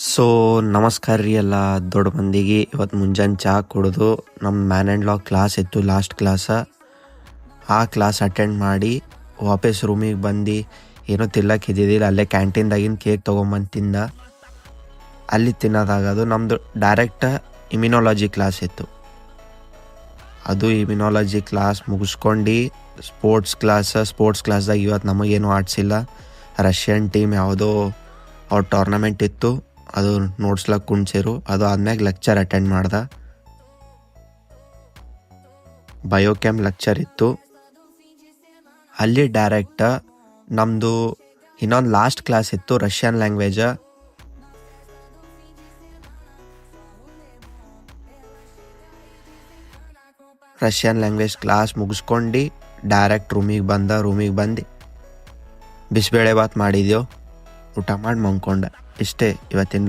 So ನಮಸ್ಕಾರ ರೀ ಎಲ್ಲ ದೊಡ್ಡ ಮಂದಿಗೆ. ಇವತ್ತು ಮುಂಜಾನೆ ಚಹಾ ಕುಡಿದು ನಮ್ಮ ಮ್ಯಾನ್ ಆ್ಯಂಡ್ ಲಾ ಕ್ಲಾಸ್ ಇತ್ತು, ಲಾಸ್ಟ್ ಕ್ಲಾಸ. ಆ ಕ್ಲಾಸ್ ಅಟೆಂಡ್ ಮಾಡಿ ವಾಪಸ್ ರೂಮಿಗೆ ಬಂದು ಏನೂ ತಿಲ್ಲಕ್ಕೆ ಇದ್ದಿದ್ದಿಲ್ಲ. ಅಲ್ಲೇ ಕ್ಯಾಂಟೀನ್ದಾಗಿನ ಕೇಕ್ ತೊಗೊಂಬಂದು ತಿಂದ. ಅಲ್ಲಿ ತಿನ್ನೋದಾಗೋದು ನಮ್ಮದು ಡೈರೆಕ್ಟ್ ಇಮ್ಯುನಾಲಜಿ ಕ್ಲಾಸ್ ಇತ್ತು. ಅದು ಇಮ್ಯುನಾಲಜಿ ಕ್ಲಾಸ್ ಮುಗಿಸ್ಕೊಂಡು ಸ್ಪೋರ್ಟ್ಸ್ ಕ್ಲಾಸ್ದಾಗ ಇವತ್ತು ನಮಗೇನು ಆಡ್ಸಿಲ್ಲ. ರಷ್ಯನ್ ಟೀಮ್ ಯಾವುದೋ ಅವ್ರ ಟೂರ್ನಮೆಂಟ್ ಇತ್ತು, ಅದು ನೋಡ್ಸ್ಲಕ್ಕೆ ಕುಣ್ಸಿರು. ಅದು ಆದ್ಮ್ಯಾಗ ಲೆಕ್ಚರ್ ಅಟೆಂಡ್ ಮಾಡ್ದೆ. ಬಯೋಕೆಮ್ ಲೆಕ್ಚರ್ ಇತ್ತು. ಅಲ್ಲಿ ಡೈರೆಕ್ಟ್ ನಮ್ಮದು ಇನ್ನೊಂದು ಲಾಸ್ಟ್ ಕ್ಲಾಸ್ ಇತ್ತು, Russian language. Russian language class ಮುಗಿಸ್ಕೊಂಡು ಡೈರೆಕ್ಟ್ ರೂಮಿಗೆ ಬಂದು ಬಿಸಿಬೇಳೆ ಬಾತ್ ಮಾಡಿದೆವು. ಊಟ ಮಾಡಿ ಮಲ್ಕೊಂಡೆ. ಇಷ್ಟೇ ಇವತ್ತಿನ